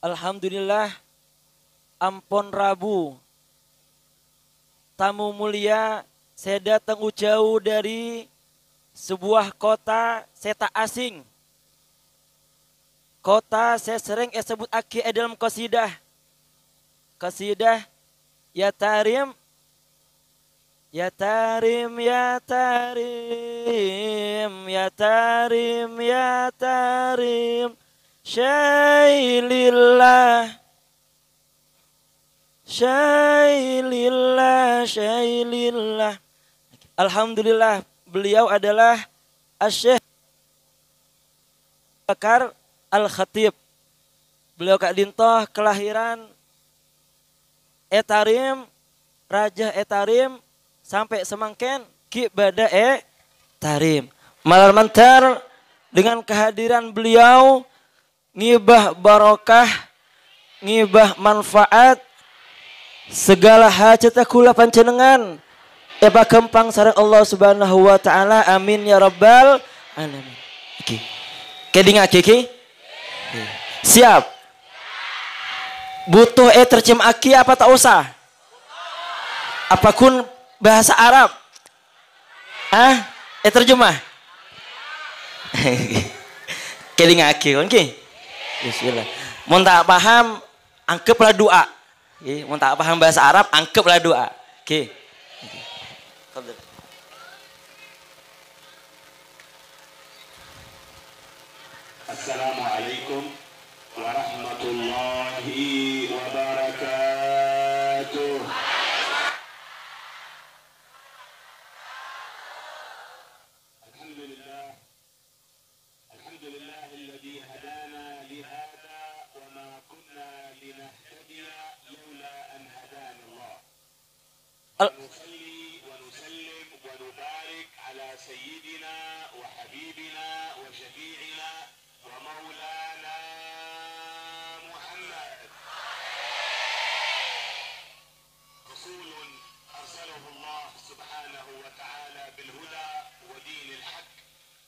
Alhamdulillah, ampun Rabu. Tamu mulia, saya datang jauh dari sebuah kota saya tak asing. Kota saya sering sebut aki dalam qasidah. Qasidah ya tarim, ya tarim, ya tarim, ya tarim, ya tarim, syailillah, syailillah, syailillah. Alhamdulillah, beliau adalah Asy-Syaikh Bakar Al-Khatib. Beliau Kak Dintoh kelahiran Etarim, Raja Etarim sampai semangken Ki Bada Tarim. Malar mantar dengan kehadiran beliau ngibah barokah, ngibah manfaat, segala hajat kula panjenengan eba kempang sareng Allah Subhanahu wa taala. Amin ya rabbal alamin. Oke. Keding aki. Siap. Butuh terjemah aki apa tak usah? Apapun bahasa Arab. Terjemah. Keding aki, oke. Bismillah. Mun tak paham, anggaplah doa. Mun tak paham bahasa Arab, anggaplah doa. Oke. Assalamualaikum warahmatullahi wabarakatuh. Alhamdulillah, alhamdulillahilladzi hadana li hada wa ma kunna linahtadiya laula an hadana Allah. Nusalli wa nusallim wa nubarik ala sayyidina wa habibina wa syafi'ina ومولانا محمد رسول أرسله الله سبحانه وتعالى بالهدى ودين الحق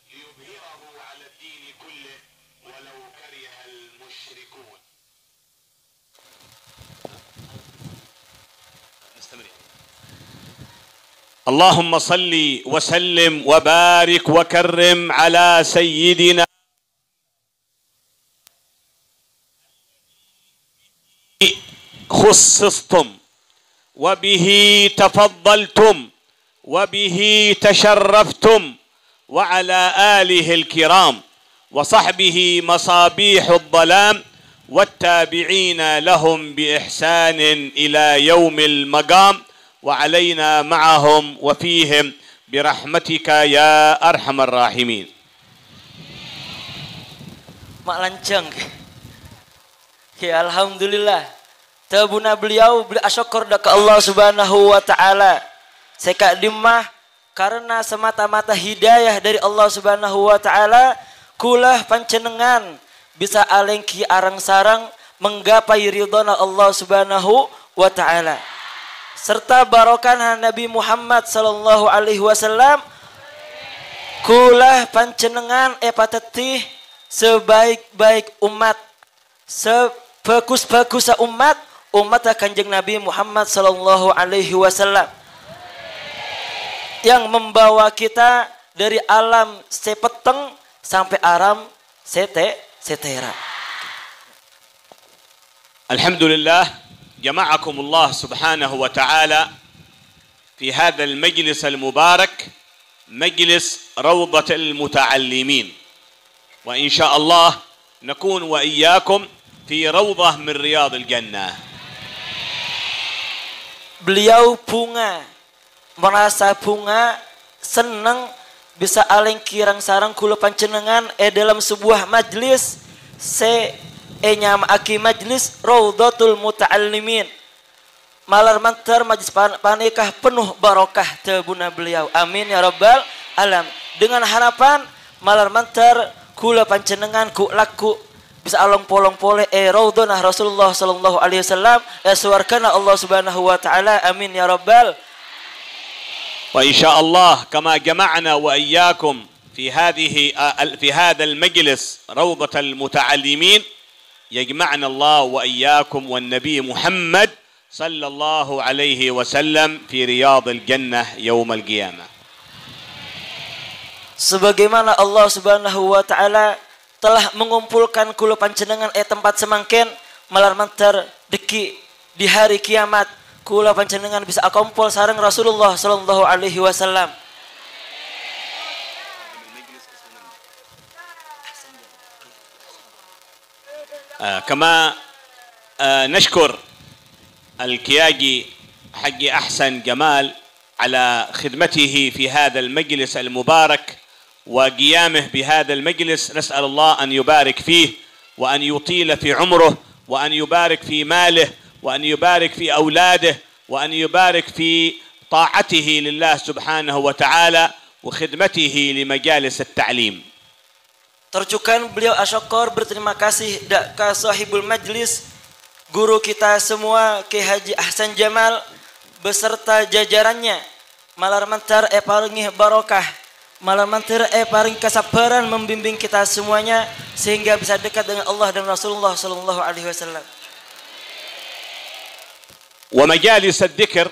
ليظهره على الدين كله ولو كره المشركون. نستمر. اللهم صل وسلم وبارك وكرم على سيدنا خصصتم وبه تفضلتم وبه تشرفتم وعلى آله الكرام وصحبه مصابيح الظلام والتابعين لهم بإحسان إلى يوم المقام وعلينا معهم وفيهم برحمتك يا أرحم الراحمين. Mak lanceng. Ya alhamdulillah. Tabuna beliau asyukur ke Allah Subhanahu wa taala. Seka dimah karena semata-mata hidayah dari Allah Subhanahu wa taala kulah pancenengan bisa alengki arang-sarang menggapai ridhona Allah Subhanahu wa taala. Serta barokah Nabi Muhammad sallallahu alaihi wasallam kulah pancenengan patetih sebaik-baik umat, sebagus-bagus umat Kanjeng Nabi Muhammad sallallahu alaihi wasallam yang membawa kita dari alam sepeteng sampai alam setera. Alhamdulillah, jama'akum Allah subhanahu wa ta'ala في هذا المجلس المبارك مجلس روضة المتعلمين، وإن شاء الله نكون وإياكم في روضة من رياض الجنة. Beliau bunga, merasa bunga, senang bisa aleng kirang sarang kula pancenengan dalam sebuah majlis nyam aki majlis Raudhatul Muta'allimin. Malar mantar majlis panikah penuh barokah tabuna beliau. Amin ya rabbal alam. Dengan harapan malar mantar kula pancenengan ku laku bisa along polong pole raudhanah Rasulullah sallallahu alaihi wasallam suwarkana Allah Subhanahu wa taala. Amin ya rabbal. Wa insyaallah kama jama'na wa iyyakum في هذا المجلس روضة المتعلمين يجمعنا الله وإياكم والنبي محمد صلى الله عليه وسلم في رياض الجنة يوم القيامة. Sebagaimana Allah Subhanahu wa taala telah mengumpulkan kula panjenengan tempat semangkin malarmantar deki di hari kiamat kula panjenengan bisa akumpul sareng Rasulullah sallallahu alaihi wasallam. كما نشكر الكياجي حق أحسن جمال على خدمته في هذا المجلس المبارك وقيامه بهذا المجلس. نسأل الله أن يبارك فيه وأن يطيل في عمره وأن يبارك في ماله وأن يبارك في أولاده وأن يبارك في طاعته لله سبحانه وتعالى وخدمته لمجالس التعليم. Tercukan beliau asyukur berterima kasih ke sahibul majlis guru kita semua Ki Haji Ahsan Jamal beserta jajarannya malarmantar paringih barokah malarmantar paring kesabaran membimbing kita semuanya sehingga bisa dekat dengan Allah dan Rasulullah sallallahu alaihi wasallam. ومجالس الذكر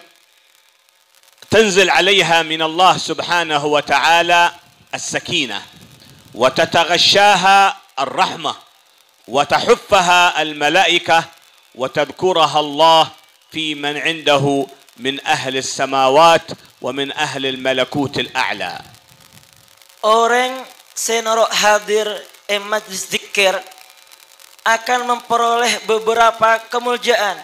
تنزل عليها من الله سبحانه وتعالى السكينة وتتغشاها الرحمة وتحفها الملائكة وتذكرها الله في من عنده من أهل السماوات ومن أهل الملكوت الأعلى. Orang senarok hadir majlis zikir akan memperoleh beberapa kemuliaan.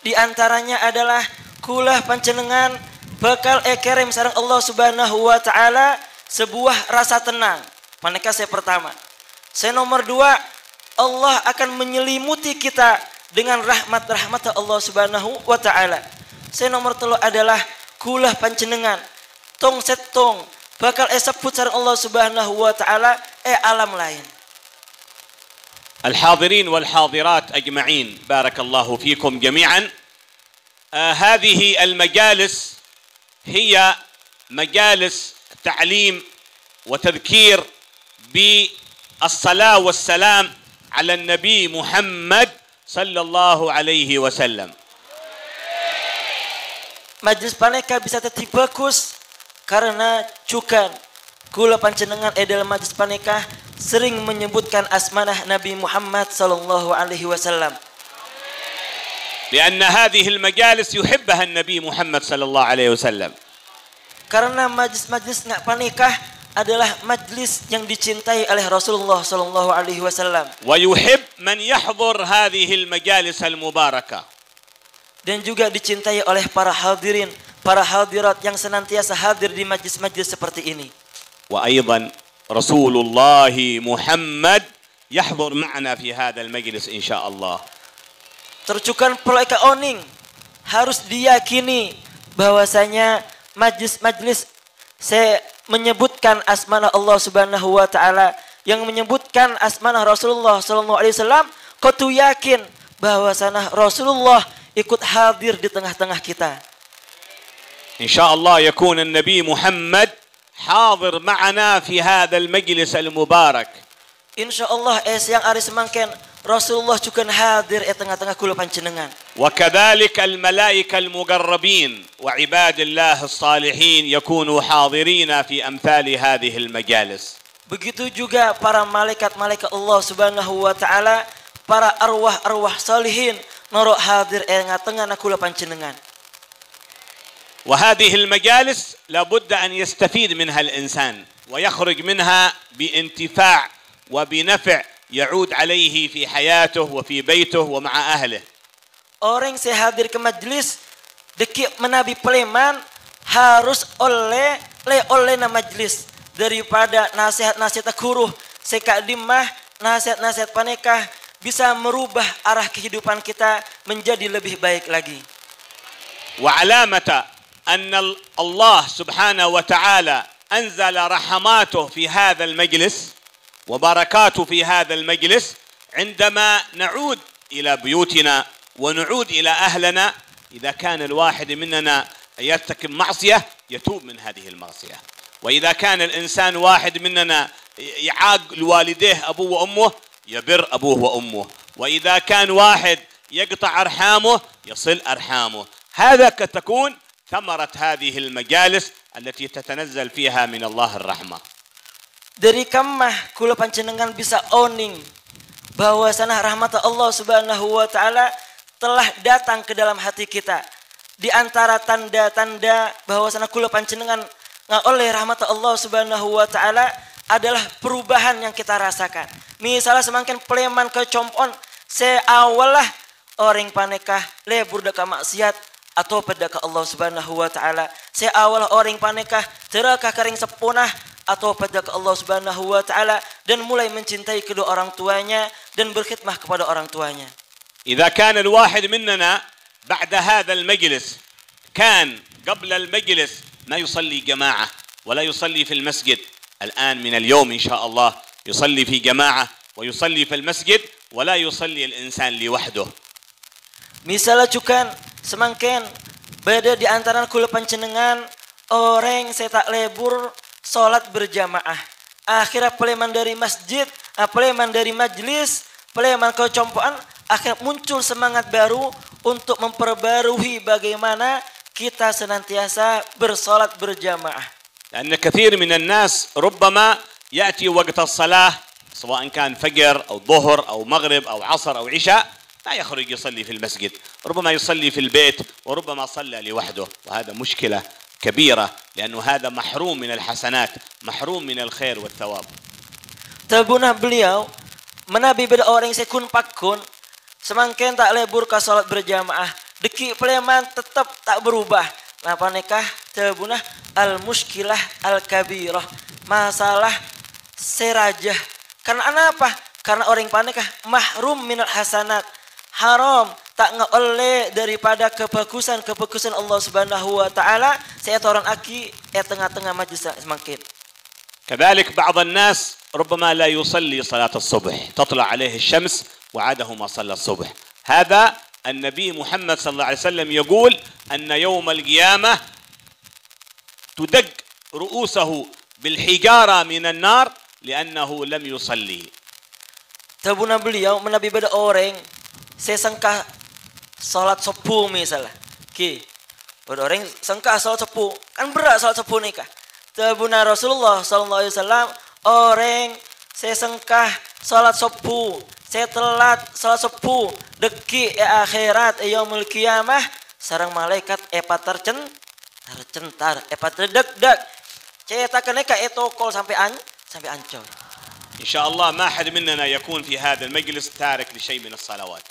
Di antaranya adalah kula panjenengan bakal kirim sareng Allah Subhanahu wa taala sebuah rasa tenang. Manakah saya pertama. Saya nomor 2, Allah akan menyelimuti kita dengan rahmat-rahmat Allah Subhanahu wa taala. Saya nomor 3 adalah kula panjenengan tong setong bakal sebut sareng Allah Subhanahu wa taala alam lain. الحاضرين والحاضرات أجمعين بارك الله فيكم جميعا. هذه المجالس هي مجالس تعليم وتذكير بالصلاة والسلام على النبي محمد صلى الله عليه وسلم. Majlis paneka bisa tetap bagus karena cukan kula panjenengan dalam majlis paneka sering menyebutkan asmanah Nabi Muhammad sallallahu alaihi wasallam. لأن هذه المجالس يحبها النبي محمد صلى الله عليه وسلم. Karena majlis-majlis ngak panekah adalah majlis yang dicintai oleh Rasulullah sallallahu alaihi wasallam. ويحب من يحضر هذه المجالس المباركة. Dan juga dicintai oleh para hadirin, para hadirat yang senantiasa hadir di majlis-majlis seperti ini. وأيضا رسول الله محمد يحضر معنا في هذا المجلس إن شاء الله. Tercukan perlu oning harus diyakini bahwasanya majlis-majlis saya menyebutkan asmanah Allah Subhanahu wa taala yang menyebutkan asmanah Rasulullah sallallahu alaihi wasallam kau tu yakin bahwasanya Rasulullah ikut hadir di tengah-tengah kita. Insyaallah yakun an-nabi Muhammad hadir ma'ana fi hadha al-majlis al-mubarak. Insyaallah siang hari semangken Rasulullah juga hadir di tengah-tengah kula panjenengan. وكذلك الملائكة المقربين وعباد الله الصالحين يكونوا حاضرين في أمثال هذه المجالس. Begitu juga para malaikat-malaikat Allah Subhanahu wa taala, para arwah-arwah salihin noro hadir tengah kula panjenengan. وهذه المجالس لابد أن يستفيد منها الإنسان ويخرج منها بانتفاع وبنفع يعود عليه في حياته وفي بيته ومع أهله. Orang saya hadir ke majlis deki menabi peleman harus oleh na majlis daripada nasihat-nasihat guru sekadimah nasihat-nasihat panekah bisa merubah arah kehidupan kita menjadi lebih baik lagi. وعلامة أن الله سبحانه وتعالى أنزل رحماته في هذا المجلس وبركاته في هذا المجلس عندما نعود إلى بيوتنا ونعود إلى أهلنا. إذا كان الواحد مننا يرتكب معصية يتوب من هذه المعصية، وإذا كان الإنسان واحد مننا يعاق لوالديه أبوه وأمه يبر أبوه وأمه، وإذا كان واحد يقطع أرحامه يصل أرحامه. هذا قد تكون ثمرة هذه المجالس التي تتنزل فيها من الله الرحمة. Dari kamah kula panjenengan bisa oning bahwasana rahmat Allah Subhanahu wa taala telah datang ke dalam hati kita. Di antara tanda-tanda bahwasana kula panjenengan oleh rahmat Allah Subhanahu wa taala adalah perubahan yang kita rasakan. Misalnya semakin peleman ke compon, seawalah orang panekah lebur deka maksiat atau pedaka Allah Subhanahu wa taala. Seawalah orang panekah terakah kering sepunah atau pedaka Allah Subhanahu wa taala dan mulai mencintai kedua orang tuanya dan berkhidmah kepada orang tuanya. إذا كان الواحد مننا بعد هذا المجلس كان قبل المجلس ما يصلي جماعة ولا يصلي في المسجد، الآن من اليوم إن شاء الله يصلي في جماعة ويصلي في المسجد ولا يصلي الإنسان لوحده. Misalnya cukan semakin beda di antara kula panjenengan orang saya tak lebur salat berjamaah. Akhirnya peleman dari masjid, peleman dari majlis, peleman kecompoan, akhirnya muncul semangat baru untuk memperbarui bagaimana kita senantiasa bersalat berjamaah. لأن كثير من الناس ربما يأتي وقت الصلاة سواء كان فجر أو ظهر أو مغرب أو عصر أو عشاء لا يخرج يصلي في المسجد، ربما يصلي في البيت وربما صلى لوحده، وهذا مشكلة كبيرة لأنه هذا محروم من الحسنات، محروم من الخير والثواب. Tabunah beliau menabi beda orang yang sekun pakun semakin tak lebur ke salat berjamaah. Deki peleman tetap tak berubah. Napa nikah tabunah al-muskilah al-kabirah. Masalah serajah. Karena apa? Karena orang panikah mahrum minal hasanat. Haram tak ngoleh daripada kebagusan Allah Subhanahu wa taala. Saya orang aki tengah-tengah majlis semakin. كذلك بعض الناس ربما لا يصلي صلاة الصبح، تطلع عليه الشمس وعاده ما صلى الصبح. هذا النبي محمد صلى الله عليه وسلم يقول أن يوم القيامة تدق رؤوسه بالحجارة من النار لأنه لم يصلي. Tabuna beliau menabi beda orang saya sangka salat subuh misalnya. Beda orang sangka salat subuh kan berat salat subuh nikah. Tabuna Rasulullah sallallahu alaihi wasallam orang saya sangka salat subuh, saya telat salat subuh deki akhirat yaumul qiyamah sareng malaikat tercentar terdek-dek cetakan ka etokol sampai ancor. إن شاء الله ما أحد مننا يكون في هذا المجلس تارك لشيء من الصلوات.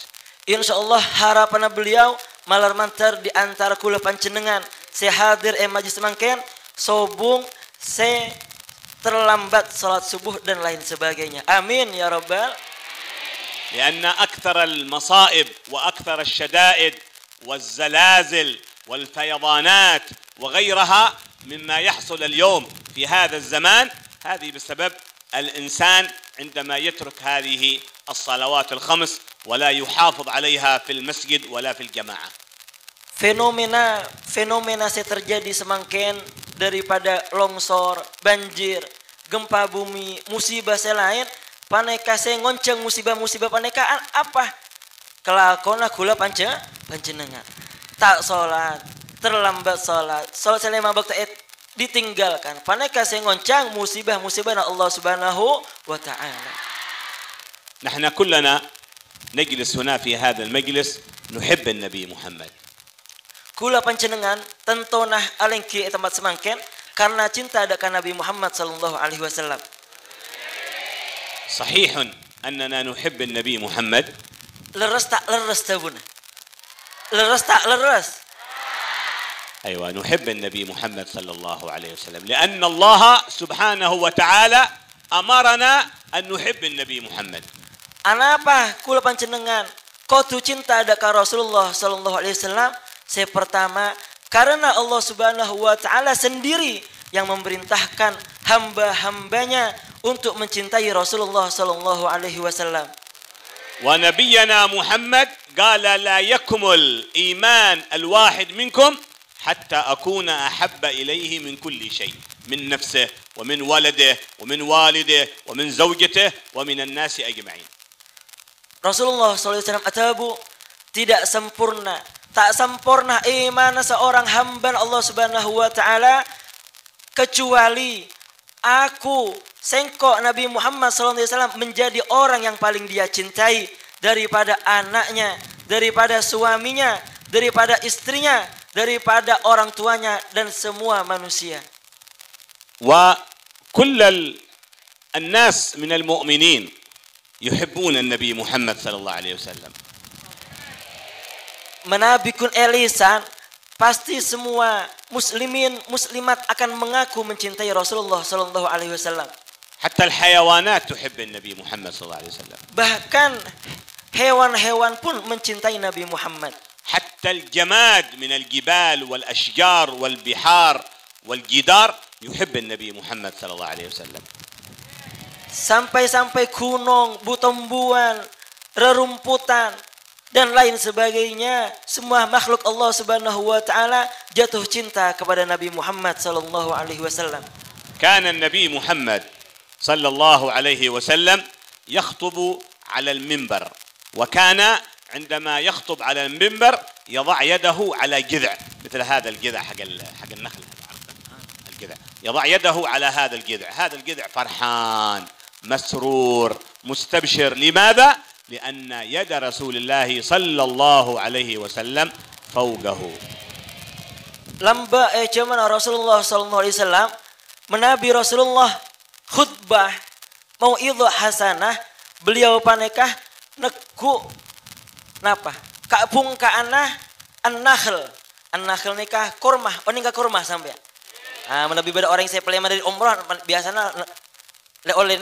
Insyaallah harapan beliau malar mantar di antara kula panjenengan saya hadir majlis mangken sobung saya terlambat salat subuh dan lain sebagainya. Amin ya rabbal. لأن أكثر المصائب وأكثر الشدائد والزلازل والفيضانات وغيرها مما يحصل اليوم في هذا الزمان هذه بسبب الإنسان عندما يترك هذه الصلوات الخمس ولا يحافظ عليها في المسجد ولا في الجماعة. Fenomena yang terjadi semakin daripada longsor, banjir, gempa bumi, musibah selain paneka saya ngonceng musibah panekaan apa? Kelakona kula panjenengan. Tak salat, terlambat salat selama waktu ditinggalkan. Paneka saya ngoncang musibah Allah Subhanahu wa taala. نحن كلنا نجلس هنا في هذا المجلس نحب النبي محمد. Kula panjenengan tentonah alengki tempat semangken karena cinta akan Nabi Muhammad sallallahu alaihi wasallam. صحيح أننا نحب النبي محمد. Leres tak leres tabuna. Leres tak leres. أيوة نحب النبي محمد صلى الله عليه وسلم لأن الله سبحانه وتعالى أمرنا أن نحب النبي محمد. Anapa kula panjenengan kau tu cinta akan Rasulullah sallallahu alaihi wasallam? Saya pertama karena Allah Subhanahu wa taala sendiri yang memerintahkan hamba-hambanya untuk mencintai Rasulullah sallallahu alaihi wasallam. Wa nabiyyana Muhammad qala la yakmul iman al-wahid minkum hatta akuna ahabba ilayhi min kulli shay min nafsihi wa min waladihi wa min walidihi wa min zawjatihi wa min an-nasi ajma'in. Rasulullah SAW atabu tidak sempurna. Tak sempurna iman seorang hamba Allah Subhanahu wa taala kecuali aku sengkok Nabi Muhammad SAW menjadi orang yang paling dia cintai daripada anaknya, daripada suaminya, daripada istrinya, daripada orang tuanya dan semua manusia. وكل الناس من المؤمنين يحبون النبي محمد صلى الله عليه وسلم. Menabikun elisan pasti semua muslimin muslimat akan mengaku mencintai Rasulullah sallallahu alaihi wasallam. حتى الحيوانات تحب النبي محمد صلى الله عليه وسلم. Bahkan hewan-hewan pun mencintai Nabi Muhammad. حتى الجماد من الجبال والأشجار والبحار والجدار يحب النبي محمد صلى الله عليه وسلم. Sampai-sampai gunung, butumbuan, rerumputan dan lain sebagainya, semua makhluk Allah Subhanahu wa taala jatuh cinta kepada Nabi Muhammad sallallahu alaihi wasallam. كان النبي محمد صلى الله عليه وسلم يخطب على المنبر، وكان عندما يخطب على المنبر يضع يده على جذع مثل هذا الجذع حق النخل، الجذع يضع يده على هذا الجذع، هذا الجذع فرحان مسرور مستبشر. لماذا؟ لأن يد رسول الله صلى الله عليه وسلم فوقه. Lamba zaman Rasulullah sallallahu alaihi wasallam menabi Rasulullah khutbah mau'idhah hasanah, beliau panekah neku napa kabung kaanah an-nakhl nikah kurmah oning ka kurmah sampai menabi beda orang yang saya pelema dari umrah biasanya le oleh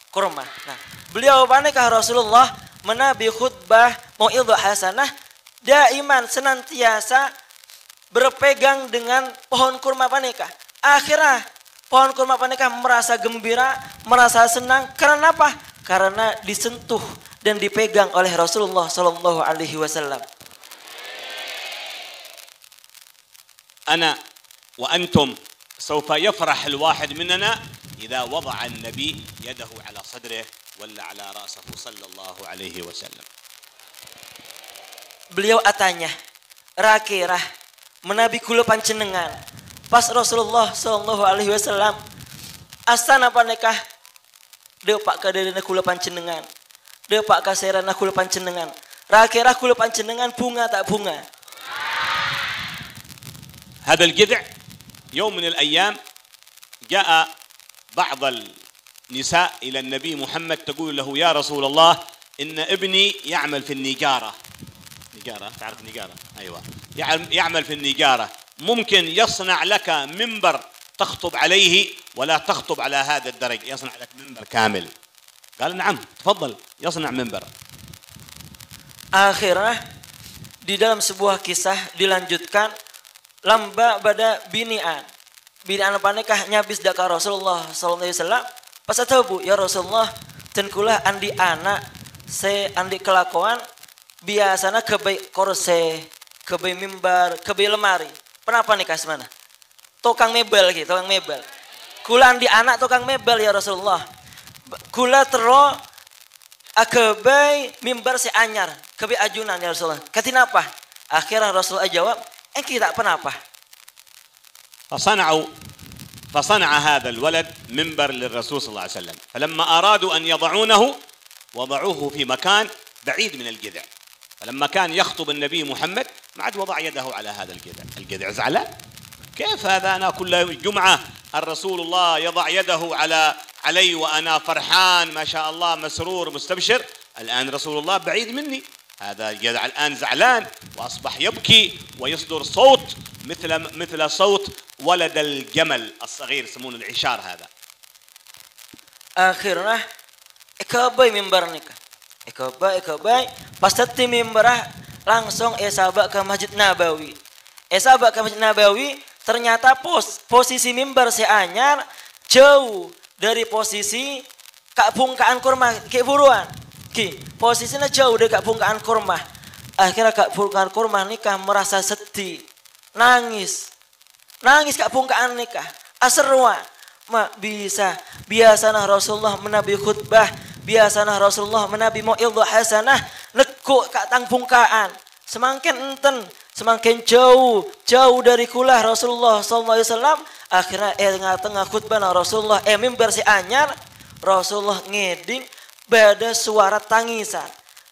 kurmah. Nah, beliau panekah Rasulullah menabi khutbah mau'idhah hasanah daiman senantiasa berpegang dengan pohon kurma panekah. Akhirnya pohon kurma panekah merasa gembira, merasa senang. Karena apa? Karena disentuh dan dipegang oleh Rasulullah sallallahu alaihi wasallam. أنا وأنتم سوف يفرح الواحد مننا إذا وضع النبي يده على صدره ولا على رأسه صلى الله عليه وسلم. Beliau atanya, rakirah menabi kula panjenengan pas Rasulullah sallallahu alaihi wasallam asana panekah depak kaderena kula panjenengan, depak kaserana kula panjenengan, rakirah kula panjenengan bunga tak bunga. هذا الجذع يوم من الأيام جاء بعض النساء إلى النبي محمد تقول له يا رسول الله إن ابني يعمل في النجارة. نجارة تعرف نجارة؟ أيوة يعمل في النجارة، ممكن يصنع لك منبر تخطب عليه ولا تخطب على هذا الدرج، يصنع لك منبر كامل. قال نعم تفضل يصنع منبر. Akhirnya di dalam sebuah kisah dilanjutkan lamba pada binian panekah nyabis daka Rasulullah sallallahu alaihi wasallam pas atabu ya Rasulullah dan kula andi anak se andi kelakuan biasana kebay korse kebay mimbar kebay lemari kenapa nikah semana tukang mebel gitu tukang mebel kula andi anak tukang mebel ya Rasulullah kula tero kebay mimbar se anyar kebay ajunan ya Rasulullah katina apa akhirnya Rasulullah jawab kita apa? فصنع هذا الولد منبر للرسول صلى الله عليه وسلم، فلما أرادوا أن يضعونه وضعوه في مكان بعيد من الجذع، فلما كان يخطب النبي محمد ما عاد وضع يده على هذا الجذع زعلان. كيف هذا؟ أنا كل جمعة الرسول الله يضع يده علي وأنا فرحان ما شاء الله مسرور مستبشر، الآن رسول الله بعيد مني، هذا الجذع الآن زعلان وأصبح يبكي ويصدر صوت مثل صوت ولد الجمل الصغير يسمونه العشار هذا. Akhirnya ekabay mimbar nikah. Ekabay pasti mimbarah langsung esabak ke Masjid Nabawi. Esabak ke Masjid Nabawi ternyata posisi mimbar seanyar jauh dari posisi bungkaan kurma ke buruan. Posisinya jauh dari bungkaan kurma. Akhirnya bungkaan kurma nikah merasa sedih, nangis bungkaan nikah. Aserwa, biasanya Rasulullah menabi khutbah biasana Rasulullah menabi mau'idhah hasanah nekuk kak tang pungkaan. Semakin enten, semakin jauh dari kulah Rasulullah sallallahu alaihi wasallam. Akhirnya tengah khutbah Rasulullah mimbar si anyar Rasulullah ngeding bada suara tangisan.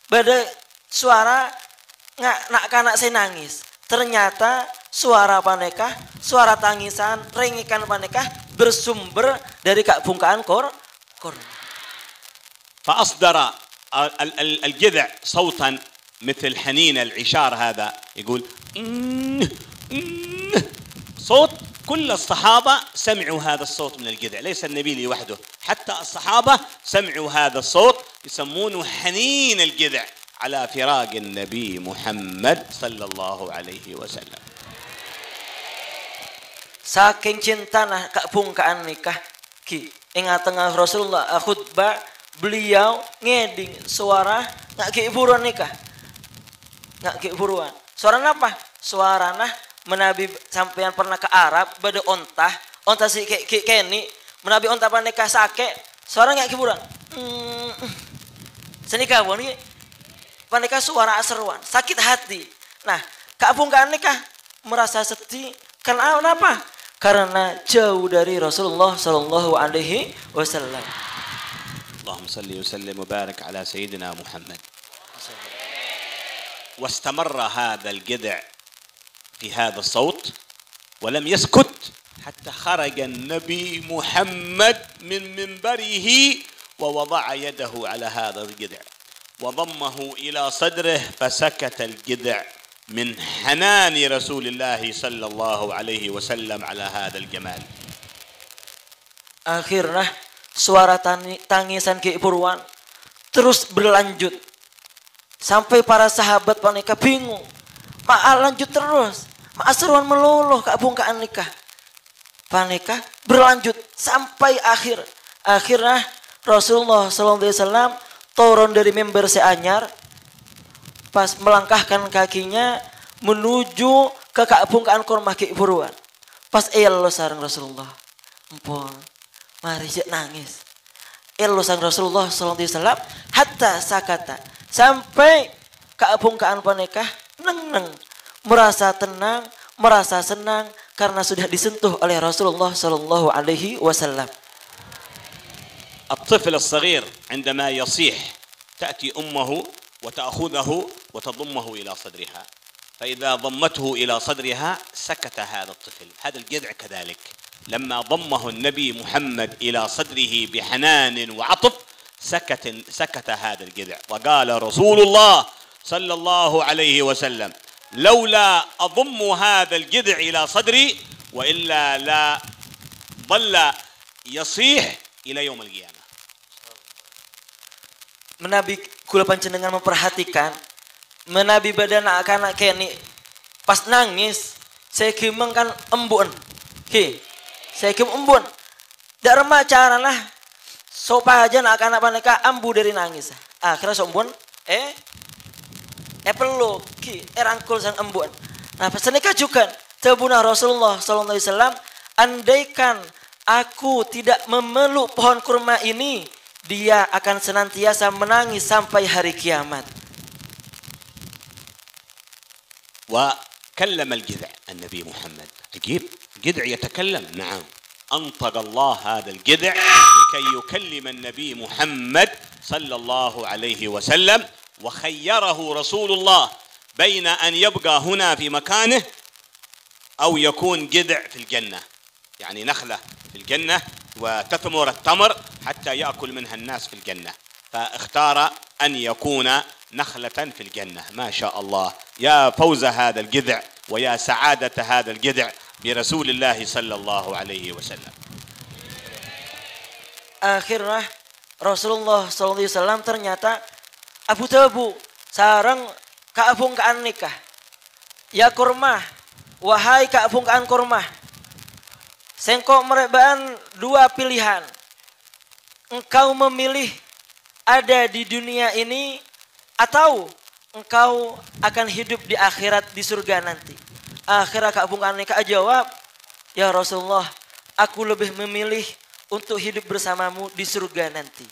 Bada suara nak kanak saya nangis. Ternyata suara panekah, suara tangisan, rengikan panekah bersumber dari kak bungkaan korma. فأصدر الجذع صوتا مثل حنين العشار هذا يقول صوت كل الصحابة سمعوا هذا الصوت من الجذع ليس النبي لوحده حتى الصحابة سمعوا هذا الصوت يسمونه حنين الجذع على فراق النبي محمد صلى الله عليه وسلم. Saking cinta nah kak bungkaan nikah ki ingat tengah Rasulullah khutbah beliau ngeding suara nggak ki buruan nikah nggak ki buruan suara apa suara nah menabi sampean pernah ke Arab bade onta si keni menabi onta panekah sake suara nggak ki buruan senikah buan ki panekah suara aseruan sakit hati. Nah kak bungkaan nikah merasa sedih kenapa? Karena jauh dari Rasulullah sallallahu alaihi wasallam. اللهم صل وسلم وبارك على سيدنا محمد. واستمر هذا الجذع في هذا الصوت ولم يسكت حتى خرج النبي محمد من منبره ووضع يده على هذا الجذع وضمه إلى صدره فسكت الجذع من حنان رسول الله صلى الله عليه وسلم على هذا الجمال. Akhirnya suara tangisan Ki Purwan terus berlanjut sampai para sahabat paneka bingung. Lanjut terus. Seruan meluluh kak bungkaan nikah. Paneka berlanjut sampai akhir. Akhirnya Rasulullah sallallahu alaihi wasallam turun dari mimbar seanyar pas melangkahkan kakinya menuju ke kak bungkaan korma Ki Purwan. Pas elo sareng Rasulullah. Empun. Mari jek nangis. Elo sang Rasulullah sallallahu alaihi wasallam hatta sakata sampai kak bungkaan panekah neng merasa tenang, merasa senang karena sudah disentuh oleh Rasulullah sallallahu alaihi wasallam. الطفل الصغير عندما يصيح تأتي أمه وتأخذه وتضمه إلى صدرها فإذا ضمته إلى صدرها سكت هذا الطفل. هذا الجذع كذلك لما ضمه النبي محمد إلى صدره بحنان وعطف سكت هذا الجذع وقال رسول الله صلى الله عليه وسلم لولا أضم هذا الجذع إلى صدري وإلا لا ظل يصيح إلى يوم القيامة. Menabi kula panjenengan memperhatikan menabi badan anak-anak kene pas nangis saya kimeng kan embun saya kim embun dak remah carana sopa aja anak-anak paneka ambu dari nangis akhirnya sombun peluk rangkul sang embun. Nah pesenika juga tabuna Rasulullah sallallahu alaihi wasallam andaikan aku tidak memeluk pohon kurma ini dia akan senantiasa menangis sampai hari kiamat. وكلم الجذع النبي محمد عجيب جذع يتكلم نعم أنطق الله هذا الجذع لكي يكلم النبي محمد صلى الله عليه وسلم وخيره رسول الله بين أن يبقى هنا في مكانه أو يكون جذع في الجنة يعني نخلة في الجنة وتثمر التمر حتى يأكل منها الناس في الجنة فاختار أن يكون نخلة في الجنة. ما شاء الله يا فوز هذا الجذع ويا سعادة هذا الجذع برسول الله صلى الله عليه وسلم. Akhirnya Rasulullah sallallahu alaihi wasallam ternyata Abu Tabu sareng kaabungkaan nikah. Ya kurma, wahai kaabungkaan kurma. Sengkok merebaan dua pilihan. Engkau memilih ada di dunia ini atau engkau akan hidup di akhirat di surga nanti. Akhirnya Kak Bung Aneka jawab, ya Rasulullah, aku lebih memilih untuk hidup bersamamu di surga nanti.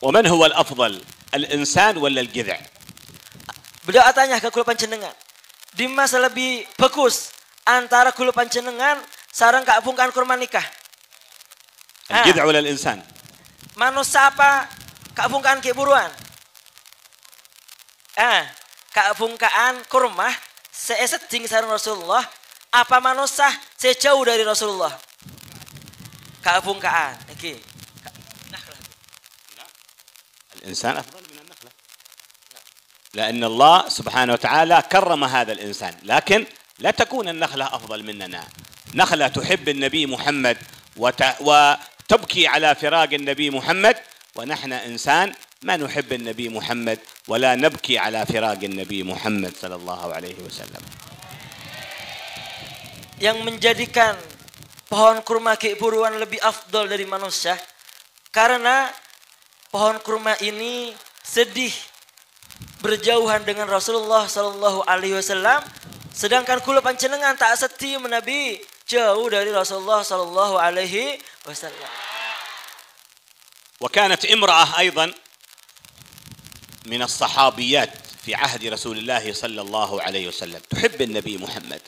ومن هو الأفضل الإنسان ولا الجذع؟ Beliau tanya ke kula panjenengan, di masa lebih bagus antara kula panjenengan sareng kaabungkan kurma nikah. الجذع ولا الإنسان؟ Manusia apa kaabungkan ke buruan? Kaabungkan kurma seeseding sareng Rasulullah apa manusia sejauh dari Rasulullah? Kaabungkan iki. الإنسان أفضل من النخلة لأن الله سبحانه وتعالى كرم هذا الإنسان لكن لا تكون النخلة أفضل مننا نخلة تحب النبي محمد وتبكي على فراق النبي محمد ونحن إنسان ما نحب النبي محمد ولا نبكي على فراق النبي محمد صلى الله عليه وسلم. Yang menjadikan pohon kurma keiburuan lebih afdol dari manusia karena pohon kurma ini sedih berjauhan dengan Rasulullah Sallallahu Alaihi Wasallam, sedangkan kula panjenengan tak sedih menabi jauh dari Rasulullah Sallallahu Alaihi Wasallam. وكانت امرأة أيضا من الصحابيات في عهد رسول الله صلى الله عليه وسلم تحب النبي محمد،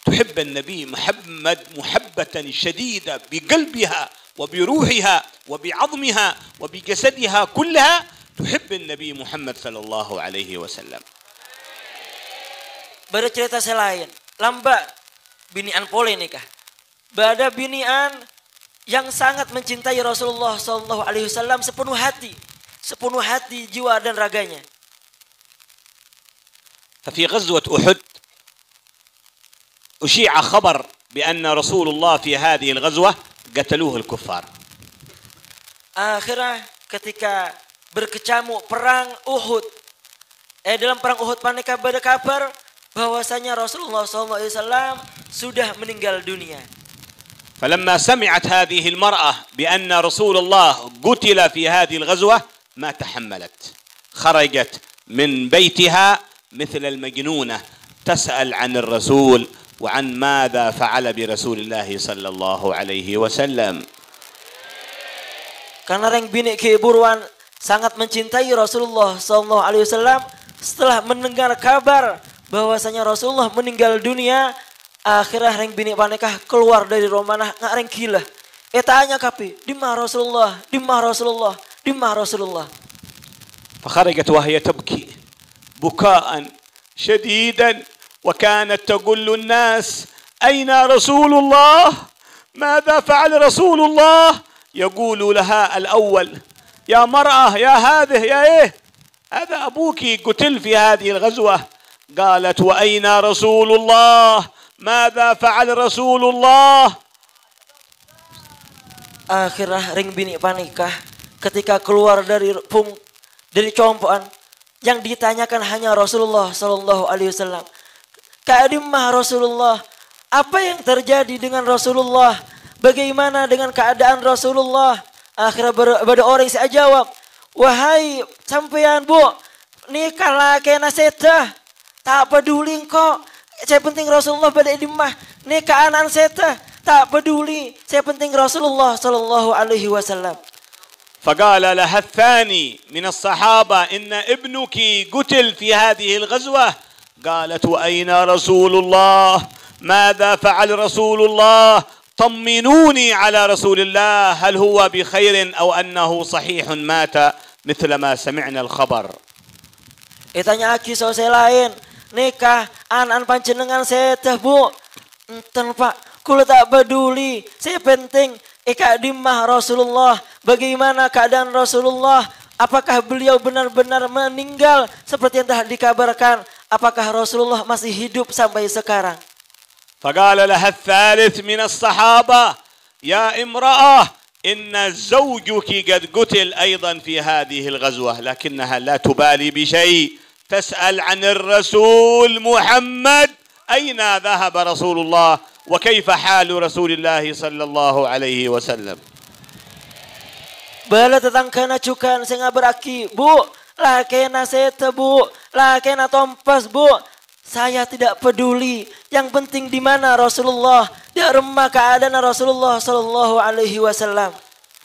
تحب النبي محمد محبة شديدة بقلبها وبروحها وبعظمها وبجسدها كلها تحب النبي محمد صلى الله عليه وسلم. Baru cerita selain, lamba binian pole nikah. Bada binian yang sangat mencintai Rasulullah Sallallahu Alaihi Wasallam sepenuh hati jiwa dan raganya. ففي غزوة أحد أشيع خبر بأن رسول الله في هذه الغزوة قتلوه الكفار. Akhirnya ketika berkecamuk perang Uhud, dalam perang Uhud panika ada kabar bahwasanya Rasulullah SAW sudah meninggal dunia. فلما سمعت هذه المرأة بأن رسول الله قتل في هذه الغزوة ما تحملت، خرجت من بيتها مثل المجنونة تسأل عن الرسول وعن ماذا فعل برسول الله صلى الله عليه وسلم. Karena reng bini keburuan sangat mencintai Rasulullah Sallallahu Alaihi Wasallam, setelah mendengar kabar bahwasanya Rasulullah meninggal dunia, akhirnya reng bini panekah keluar dari romanah ngareng gila. Tanya kapi, di mana Rasulullah, di mana Rasulullah, di mana Rasulullah. فخرجت وهي تبكي بكاء شديدا وكانت تقول الناس أين رسول الله؟ ماذا فعل رسول الله؟ يقول لها الأول يا مرأة يا هذه يا إيه هذا أبوك قتل في هذه الغزوة. قالت وأين رسول الله؟ ماذا فعل رسول الله؟ Akhirnya ring bini panikah ketika keluar dari compoan yang ditanyakan hanya Rasulullah Sallallahu Alaihi Wasallam. Keadimah Rasulullah, apa yang terjadi dengan Rasulullah? Bagaimana dengan keadaan Rasulullah? Akhirnya ada orang yang jawab, wahai sampean bu, nikah lah kena seta, tak peduli kok. Saya penting Rasulullah pada dimah, nikah anak seta, tak peduli. Saya penting Rasulullah Sallallahu Alaihi Wasallam. فقال لها الثاني من الصحابة إن ابنك قتل في هذه الغزوة. قالت وأين رسول الله؟ ماذا فعل رسول الله؟ طمنوني على رسول الله هل هو بخير أو أنه صحيح مات مثل ما سمعنا الخبر. Tanya aki selesai lain, nikah anak panjenengan saya teh bu, enten pak, kula tak peduli, saya penting dimah Rasulullah. Bagaimana keadaan Rasulullah? Apakah beliau benar-benar meninggal seperti yang telah dikabarkan? Apakah Rasulullah masih hidup sampai sekarang? فقال لها الثالث من الصحابة يا امرأة إن زوجك قد قتل أيضا في هذه الغزوة. لكنها لا تبالي بشيء، تسأل عن الرسول محمد أين ذهب رسول الله وكيف حال رسول الله صلى الله عليه وسلم. Bala tetanggana cukan saya beraki, bu, lah kena sete bu, lah kena tompas bu. Saya tidak peduli. Yang penting di mana Rasulullah, di rumah keadaan Rasulullah Sallallahu Alaihi Wasallam.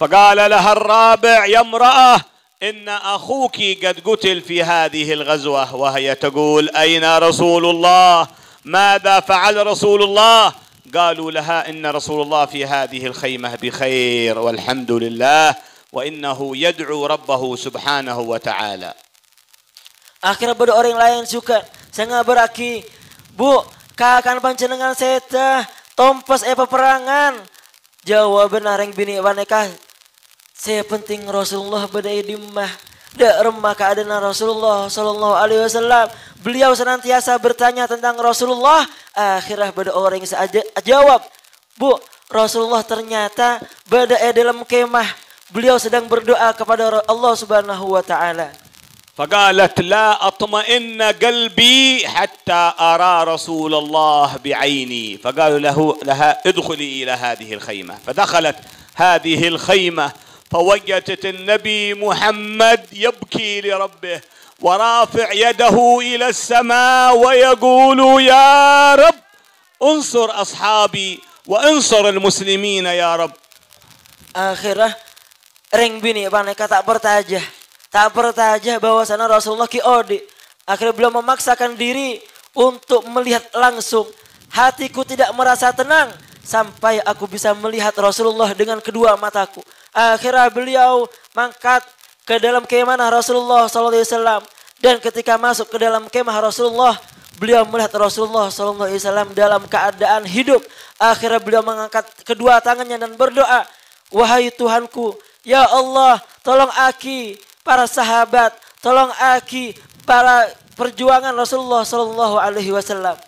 فقال لها الرابع يا امرأة إن أخوك قد قتل في هذه الغزوة، وهي تقول أين رسول الله؟ ماذا فعل رسول الله؟ قالوا لها إن رسول الله في هذه الخيمة بخير والحمد لله، وإنه يدعو ربه سبحانه وتعالى. Akhirnya pada orang lain juga saya ngabaraki, Bu, kakan panjenengan setah tompas peperangan. Jawaban areng bini waneka, saya penting Rasulullah badai dimah. Dak remah keadaan Rasulullah sallallahu alaihi wasallam. Beliau senantiasa bertanya tentang Rasulullah. Akhirnya pada orang yang jawab, Bu, Rasulullah ternyata berada dalam kemah. Beliau sedang berdoa kepada Allah Subhanahu wa taala. فقالت لا أطمئن قلبي حتى أرى رسول الله بعيني، فقالوا لها ادخلي إلى هذه الخيمة، فدخلت هذه الخيمة فوجدت النبي محمد يبكي لربه ورافع يده إلى السماء ويقول يا رب انصر أصحابي وانصر المسلمين يا رب. Akhirnya ring bini baneka tak bertajah bahwasana Rasulullah kiodi. Akhirnya beliau memaksakan diri untuk melihat langsung. Hatiku tidak merasa tenang sampai aku bisa melihat Rasulullah dengan kedua mataku. Akhirnya beliau mangkat ke dalam kemah Rasulullah SAW. Dan ketika masuk ke dalam kemah Rasulullah, beliau melihat Rasulullah SAW dalam keadaan hidup. Akhirnya beliau mengangkat kedua tangannya dan berdoa, wahai Tuhanku, ya Allah, tolong aki para sahabat, tolong aki para perjuangan Rasulullah SAW.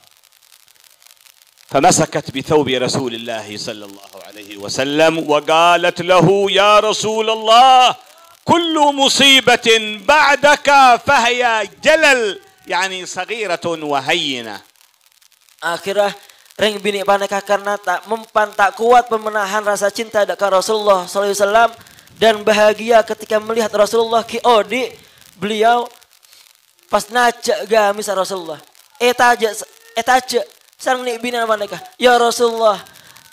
فمسكت بثوب رسول الله صلى الله عليه وسلم وقالت له يا رسول الله كل مصيبة بعدك فهي جلل، يعني صغيرة وهينة. Akhirnya ring bini paneka karena tak kuat pemenahan rasa cinta dekat Rasulullah SAW dan bahagia ketika melihat Rasulullah kiodi. Beliau pas najak gamis Rasulullah. Etaja sang nik bina mereka, ya Rasulullah,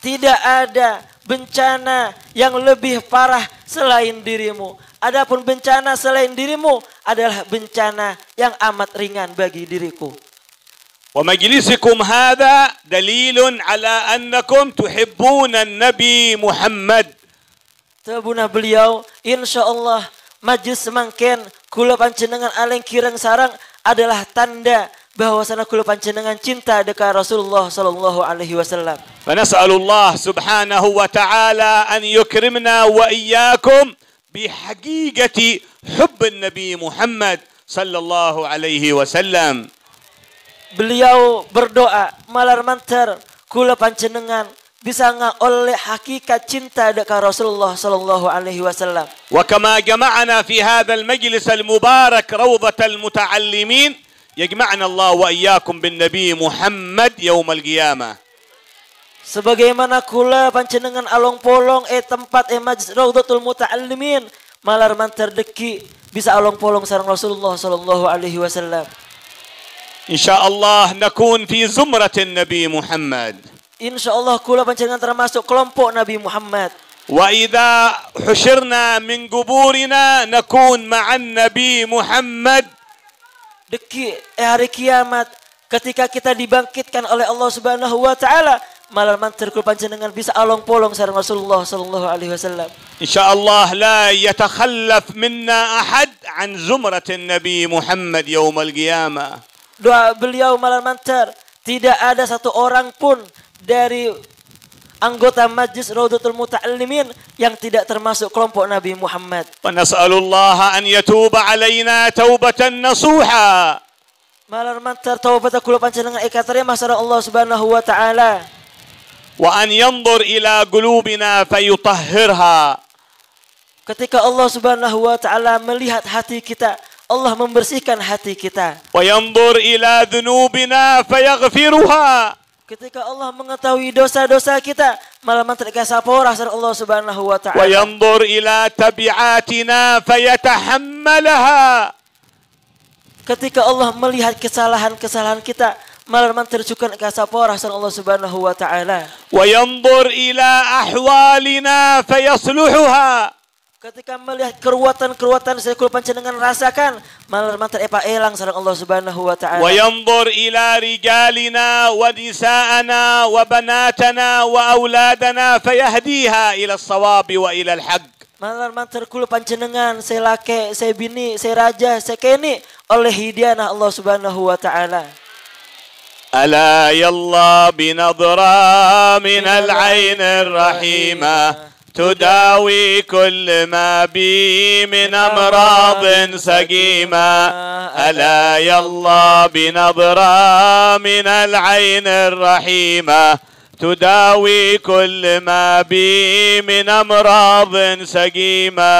tidak ada bencana yang lebih parah selain dirimu. Adapun bencana selain dirimu adalah bencana yang amat ringan bagi diriku. ومجلسكم هذا دليل على أنكم تحبون النبي محمد. Tabuna beliau, insyaallah majlis semangken kula panjenengan aleng kirang sarang adalah tanda bahwasana kula panjenengan cinta dekat Rasulullah sallallahu alaihi wasallam. فنسأل الله سبحانه وتعالى أن يكرمنا وإياكم بحقيقة حب النبي محمد صلى الله عليه وسلم. Beliau berdoa malar mantar kula panjenengan bisa oleh hakikat cinta dekat Rasulullah sallallahu alaihi wasallam. وكما جمعنا في هذا المجلس المبارك روضة المتعلمين يجمعنا الله وإياكم بالنبي محمد يوم القيامة. Sebagaimana kula panjenengan along polong tempat majlis Raudhatul Muta'allimin malar mantar deki bisa along polong sareng Rasulullah sallallahu alaihi wasallam. إن شاء الله نكون في زمرة النبي محمد. Insyaallah kula panjenengan termasuk kelompok Nabi Muhammad. وإذا حشرنا من قبورنا نكون مع النبي محمد. Deki hari kiamat ketika kita dibangkitkan oleh Allah Subhanahu wa taala, malah mantir kula panjenengan bisa along polong sareng Rasulullah sallallahu alaihi wasallam. إن شاء الله لا يتخلف منا أحد عن زمرة النبي محمد يوم القيامة. Doa beliau malah mantir tidak ada satu orang pun dari anggota majlis Raudhatul Muta'allimin yang tidak termasuk kelompok Nabi Muhammad. ونسأل الله أن يتوب علينا توبة نصوحا. Malar mantar taubat kula panjenengan terima sareng Allah Subhanahu wa taala. وأن ينظر إلى قلوبنا فيطهرها. Ketika Allah Subhanahu wa taala melihat hati kita, Allah membersihkan hati kita. وينظر إلى ذنوبنا فيغفرها. Ketika Allah mengetahui dosa-dosa kita, malah menterika sapora sareng Allah Subhanahu wa taala. وينظر إلى تبعاتنا فيتحملها. Ketika Allah melihat kesalahan-kesalahan kita, malah menterjukan ke sapora sareng Allah Subhanahu wa taala. وينظر إلى أحوالنا فيصلحها. Ketika melihat keruatan-keruatan saya kula panjenengan rasakan malar mantar epa elang sareng Allah Subhanahu wa taala. وينظر إلى رجالنا ونساءنا وبناتنا وأولادنا فيهديها إلى الصواب وإلى الحق. Malar mantar kula panjenengan saya laki, saya bini, saya raja, saya keni oleh hidayah Allah Subhanahu wa taala. ألا يلا بنظرة من العين الرحيمة تداوي كل ما بي من أمراض سقيمة. ألا يلا بنظرة من العين الرحيمة تداوي كل ما بي من أمراض سقيمة.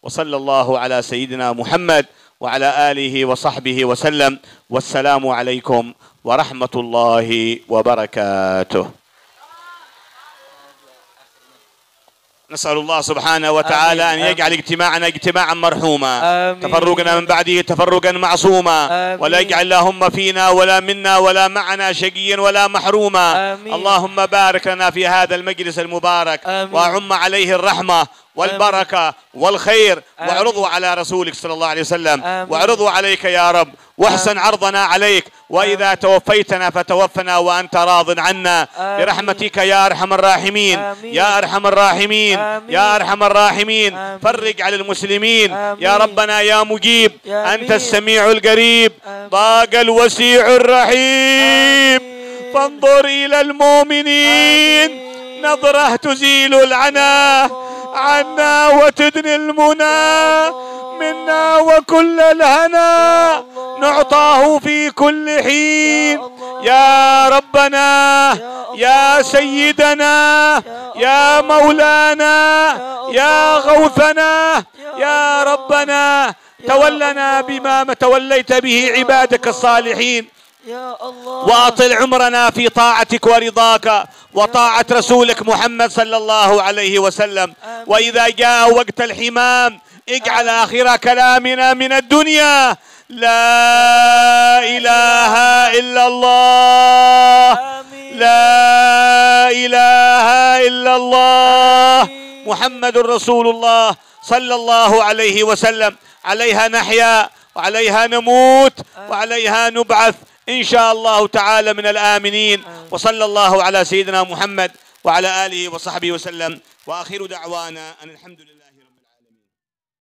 وصلى الله على سيدنا محمد وعلى آله وصحبه وسلم. والسلام عليكم ورحمة الله وبركاته. نسأل الله سبحانه وتعالى أن يجعل اجتماعنا اجتماعا مرحوما، تفرقنا من بعده تفرقا معصوما، ولا يجعل اللهم فينا ولا منا ولا معنا شقيا ولا محروما. اللهم بارك لنا في هذا المجلس المبارك وأعم عليه الرحمة والبركة والخير، واعرضوا على رسولك صلى الله عليه وسلم، واعرضوا عليك يا رب، واحسن عرضنا عليك، وإذا توفيتنا فتوفنا وأنت راض عنا برحمتك يا أرحم الراحمين. يا أرحم الراحمين يا أرحم الراحمين، فرج على المسلمين يا ربنا يا مجيب، أنت السميع القريب، ضاق الوسيع الرحيم، فانظر إلى المؤمنين نظرة تزيل العنا عنا وتدني المنى منا، وكل الهنا نعطاه في كل حين. يا ربنا يا سيدنا يا مولانا يا غوثنا يا ربنا، تولنا بما توليت به عبادك الصالحين، وأطل عمرنا في طاعتك ورضاك وطاعة رسولك محمد صلى الله عليه وسلم. وإذا جاء وقت الحمام اجعل آخر كلامنا من الدنيا لا إله إلا الله، لا إله إلا الله محمد رسول الله صلى الله عليه وسلم. عليها نحيا وعليها نموت وعليها نبعث إن شاء الله تعالى من الآمنين. وصلى الله على سيدنا محمد وعلى آله وصحبه وسلم، وآخر دعوانا أن الحمد لله.